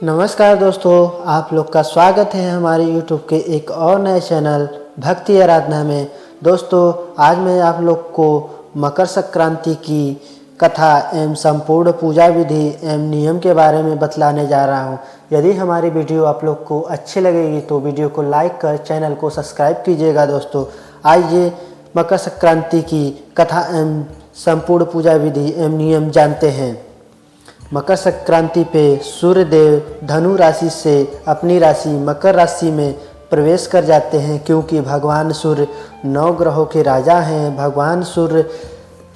नमस्कार दोस्तों, आप लोग का स्वागत है हमारे YouTube के एक और नए चैनल भक्ति आराधना में। दोस्तों, आज मैं आप लोग को मकर संक्रांति की कथा एवं संपूर्ण पूजा विधि एवं नियम के बारे में बतलाने जा रहा हूं। यदि हमारी वीडियो आप लोग को अच्छी लगेगी तो वीडियो को लाइक कर चैनल को सब्सक्राइब कीजिएगा। दोस्तों, आइए मकर संक्रांति की कथा एवं संपूर्ण पूजा विधि एवं नियम जानते हैं। मकर संक्रांति पे सूर्य देव धनु राशि से अपनी राशि मकर राशि में प्रवेश कर जाते हैं, क्योंकि भगवान सूर्य 9 ग्रहों के राजा हैं। भगवान सूर्य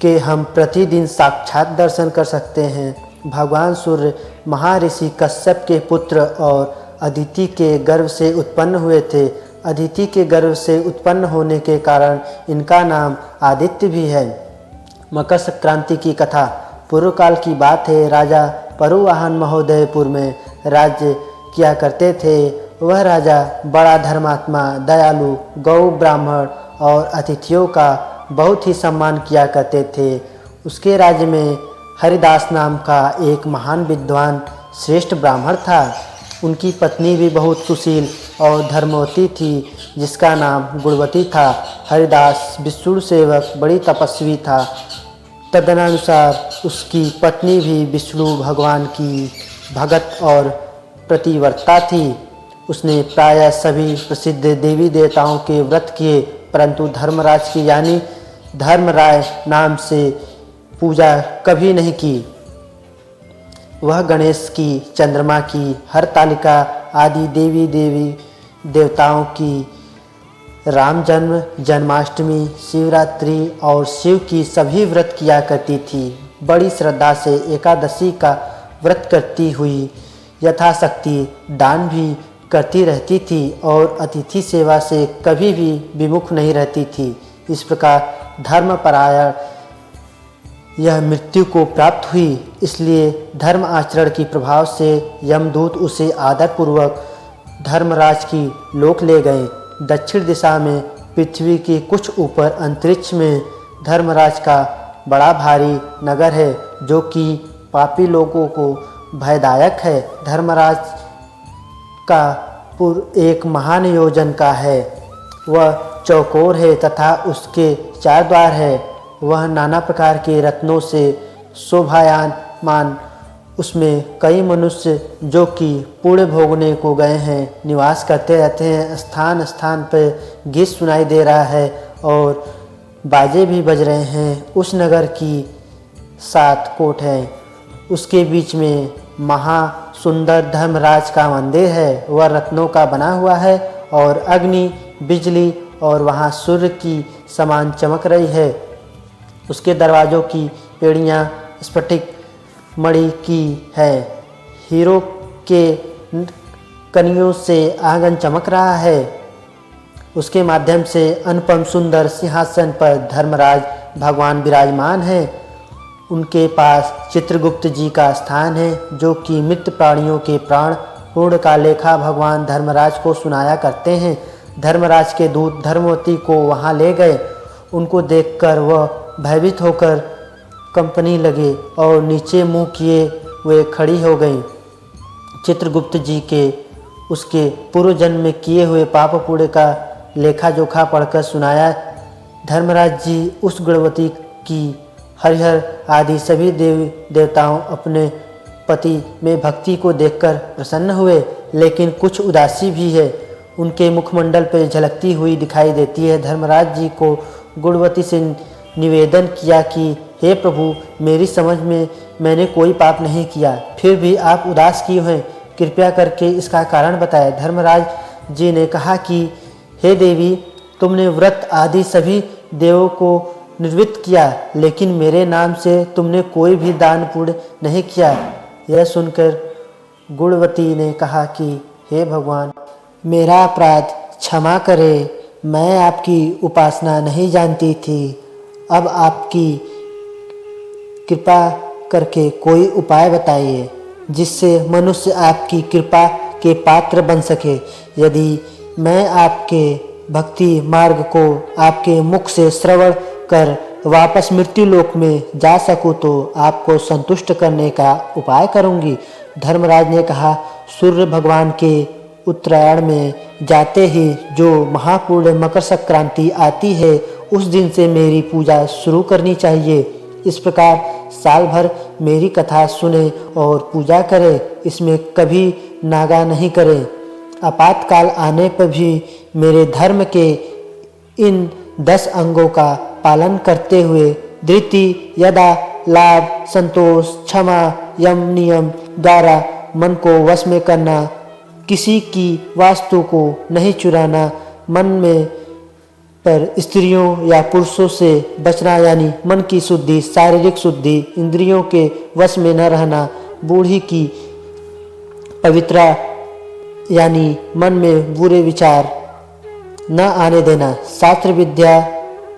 के हम प्रतिदिन साक्षात दर्शन कर सकते हैं। भगवान सूर्य महर्षि कश्यप के पुत्र और अदिति के गर्भ से उत्पन्न हुए थे। अदिति के गर्भ से उत्पन्न होने के कारण इनका नाम आदित्य भी है। मकर संक्रांति की कथा पूर्व काल की बात है। राजा परुवाहन महोदयपुर में राज्य किया करते थे। वह राजा बड़ा धर्मात्मा, दयालु, गौ ब्राह्मण और अतिथियों का बहुत ही सम्मान किया करते थे। उसके राज्य में हरिदास नाम का एक महान विद्वान श्रेष्ठ ब्राह्मण था। उनकी पत्नी भी बहुत सुशील और धर्मवती थी, जिसका नाम गुणवती था। हरिदास विष्णु सेवक बड़ी तपस्वी था। तदनुसार उसकी पत्नी भी विष्णु भगवान की भगत और प्रतिव्रता थी। उसने प्रायः सभी प्रसिद्ध देवी देवताओं के व्रत किए, परंतु धर्मराज की यानी धर्मराय नाम से पूजा कभी नहीं की। वह गणेश की, चंद्रमा की, हरतालिका आदि देवी देवताओं की, राम जन्म, जन्माष्टमी, शिवरात्रि और शिव की सभी व्रत किया करती थी। बड़ी श्रद्धा से एकादशी का व्रत करती हुई यथाशक्ति दान भी करती रहती थी और अतिथि सेवा से कभी भी विमुख नहीं रहती थी। इस प्रकार धर्मपरायण यह मृत्यु को प्राप्त हुई। इसलिए धर्म आचरण की प्रभाव से यमदूत उसे आदरपूर्वक धर्मराज की लोक ले गए। दक्षिण दिशा में पृथ्वी के कुछ ऊपर अंतरिक्ष में धर्मराज का बड़ा भारी नगर है, जो कि पापी लोगों को भयदायक है। धर्मराज का पुर एक महान योजन का है। वह चौकोर है तथा उसके 4 द्वार है। वह नाना प्रकार के रत्नों से शोभायमान। उसमें कई मनुष्य जो कि पुण्य भोगने को गए हैं निवास करते रहते हैं। स्थान स्थान पर गीत सुनाई दे रहा है और बाजे भी बज रहे हैं। उस नगर की 7 कोट हैं। उसके बीच में महा सुंदर धर्मराज का मंदिर है। वह रत्नों का बना हुआ है और अग्नि, बिजली और वहाँ सूर्य की समान चमक रही है। उसके दरवाज़ों की पेड़ियाँ स्फटिक मणि की है। हीरो के कनियों से आंगन चमक रहा है। उसके माध्यम से अनुपम सुंदर सिंहासन पर धर्मराज भगवान विराजमान हैं। उनके पास चित्रगुप्त जी का स्थान है, जो कि मृत प्राणियों के प्राण पूर्ण का लेखा भगवान धर्मराज को सुनाया करते हैं। धर्मराज के दूत धर्मवती को वहां ले गए। उनको देखकर वह भयभीत होकर कंपनी लगे और नीचे मुंह किए वे खड़ी हो गई। चित्रगुप्त जी के उसके पूर्व जन्म में किए हुए पाप पुण्य का लेखा जोखा पढ़कर सुनाया। धर्मराज जी उस गुणवती की हरिहर आदि सभी देवी देवताओं अपने पति में भक्ति को देखकर प्रसन्न हुए, लेकिन कुछ उदासी भी है उनके मुखमंडल पर झलकती हुई दिखाई देती है। धर्मराज जी को गुणवती से निवेदन किया कि हे प्रभु, मेरी समझ में मैंने कोई पाप नहीं किया, फिर भी आप उदास क्यों हैं? कृपया करके इसका कारण बताएं। धर्मराज जी ने कहा कि हे देवी, तुमने व्रत आदि सभी देवों को निर्वृत्त किया, लेकिन मेरे नाम से तुमने कोई भी दान पुण्य नहीं किया। यह सुनकर गुणवती ने कहा कि हे भगवान, मेरा अपराध क्षमा करें। मैं आपकी उपासना नहीं जानती थी। अब आपकी कृपा करके कोई उपाय बताइए जिससे मनुष्य आपकी कृपा के पात्र बन सके। यदि मैं आपके भक्ति मार्ग को आपके मुख से श्रवण कर वापस मृत्यु लोक में जा सकूं तो आपको संतुष्ट करने का उपाय करूंगी। धर्मराज ने कहा, सूर्य भगवान के उत्तरायण में जाते ही जो महापूर्ण मकर संक्रांति आती है, उस दिन से मेरी पूजा शुरू करनी चाहिए। इस प्रकार साल भर मेरी कथा सुने और पूजा करें, इसमें कभी नागा नहीं करें। आपातकाल आने पर भी मेरे धर्म के इन 10 अंगों का पालन करते हुए धृति, यदा, लाभ, संतोष, क्षमा, यम, नियम द्वारा मन को वश में करना, किसी की वास्तु को नहीं चुराना, मन में पर स्त्रियों या पुरुषों से बचना यानी मन की शुद्धि, शारीरिक शुद्धि, इंद्रियों के वश में न रहना, बूढ़ी की पवित्रता यानी मन में बुरे विचार न आने देना, शास्त्र विद्या,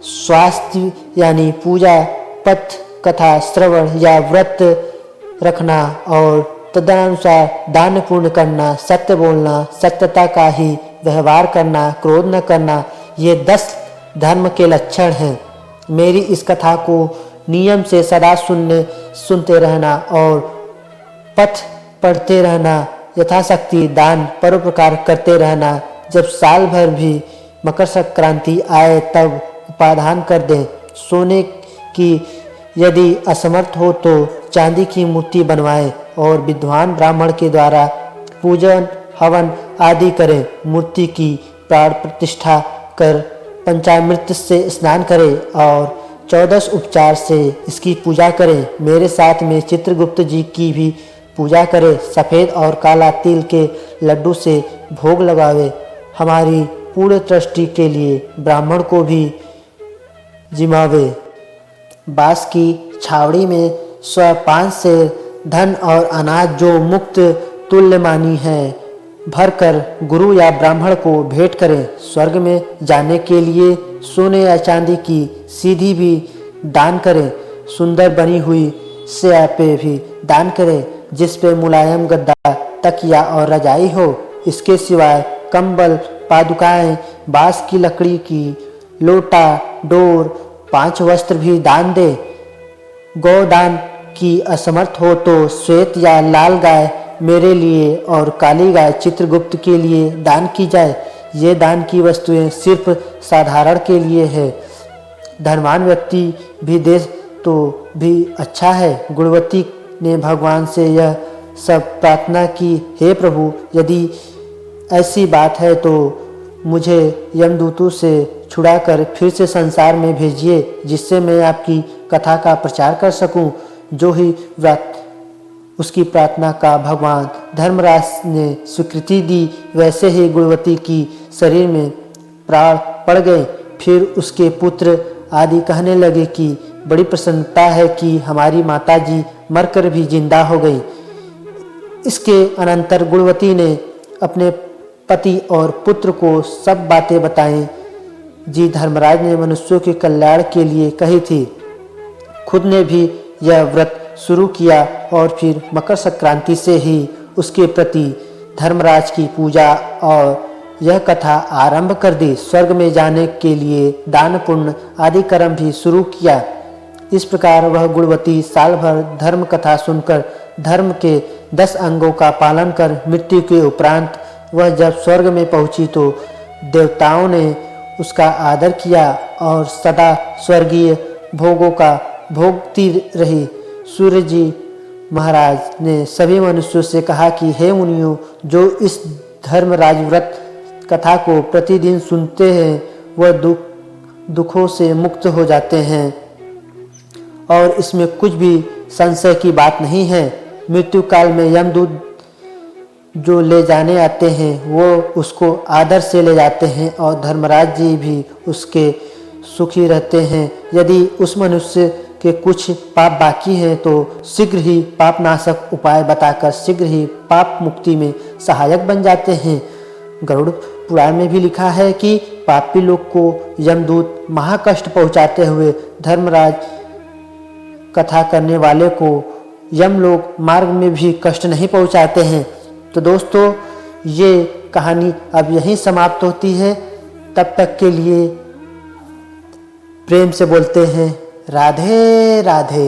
स्वास्थ्य यानी पूजा, पथ, कथा श्रवण या व्रत रखना और तदनुसार दान पुण्य करना, सत्य बोलना, सत्यता का ही व्यवहार करना, क्रोध न करना, ये 10 धर्म के लक्षण हैं। मेरी इस कथा को नियम से सदा सुनते रहना और पथ पढ़ते रहना, यथाशक्ति दान परोपकार करते रहना। जब साल भर भी मकर संक्रांति आए तब उपादान कर दें। सोने की यदि असमर्थ हो तो चांदी की मूर्ति बनवाएं और विद्वान ब्राह्मण के द्वारा पूजन, हवन आदि करें। मूर्ति की प्राण प्रतिष्ठा कर पंचामृत से स्नान करें और 14 उपचार से इसकी पूजा करें। मेरे साथ में चित्रगुप्त जी की भी पूजा करें। सफ़ेद और काला तिल के लड्डू से भोग लगावे। हमारी पूर्ण दृष्टि के लिए ब्राह्मण को भी जिमावे। बांस की छावड़ी में स्वपान से धन और अनाज जो मुक्त तुल्यमानी है भरकर गुरु या ब्राह्मण को भेंट करें। स्वर्ग में जाने के लिए सोने या चांदी की सीधी भी दान करें। सुंदर बनी हुई स्याह पे भी दान करें जिस पे मुलायम गद्दा, तकिया और रजाई हो। इसके सिवाय कंबल, पादुकाएं, बांस की लकड़ी की लोटा, डोर, 5 वस्त्र भी दान दे। गौदान की असमर्थ हो तो श्वेत या लाल गाय मेरे लिए और काली गाय चित्रगुप्त के लिए दान की जाए। ये दान की वस्तुएं सिर्फ साधारण के लिए है। धनवान व्यक्ति भी दे तो भी अच्छा है। गुणवती ने भगवान से यह सब प्रार्थना की, हे प्रभु, यदि ऐसी बात है तो मुझे यमदूतों से छुड़ाकर फिर से संसार में भेजिए, जिससे मैं आपकी कथा का प्रचार कर सकूं। जो ही व्रत उसकी प्रार्थना का भगवान धर्मराज ने स्वीकृति दी, वैसे ही गुणवती की शरीर में प्राण पड़ गए। फिर उसके पुत्र आदि कहने लगे कि बड़ी प्रसन्नता है कि हमारी माताजी मरकर भी जिंदा हो गई। इसके अनंतर गुणवती ने अपने पति और पुत्र को सब बातें बताईं जी धर्मराज ने मनुष्यों के कल्याण के लिए कही थी। खुद ने भी यह व्रत शुरू किया और फिर मकर संक्रांति से ही उसके प्रति धर्मराज की पूजा और यह कथा आरंभ कर दी। स्वर्ग में जाने के लिए दान पुण्य आदि कर्म भी शुरू किया। इस प्रकार वह गुणवती साल भर धर्म कथा सुनकर धर्म के 10 अंगों का पालन कर मृत्यु के उपरांत वह जब स्वर्ग में पहुंची तो देवताओं ने उसका आदर किया और सदा स्वर्गीय भोगों का भोगती रही। सूर्य जी महाराज ने सभी मनुष्यों से कहा कि हे मुनियों, जो इस धर्मराज व्रत कथा को प्रतिदिन सुनते हैं वह दुखों से मुक्त हो जाते हैं और इसमें कुछ भी संशय की बात नहीं है। मृत्यु काल में यमदूत जो ले जाने आते हैं वो उसको आदर से ले जाते हैं और धर्मराज जी भी उसके सुखी रहते हैं। यदि उस मनुष्य के कुछ पाप बाकी हैं तो शीघ्र ही पाप नाशक उपाय बताकर शीघ्र ही पाप मुक्ति में सहायक बन जाते हैं। गरुड़ पुराण में भी लिखा है कि पापी लोग को यमदूत महाकष्ट पहुंचाते हुए धर्मराज कथा करने वाले को यम लोग मार्ग में भी कष्ट नहीं पहुंचाते हैं। तो दोस्तों, ये कहानी अब यहीं समाप्त होती है। तब तक के लिए प्रेम से बोलते हैं राधे राधे।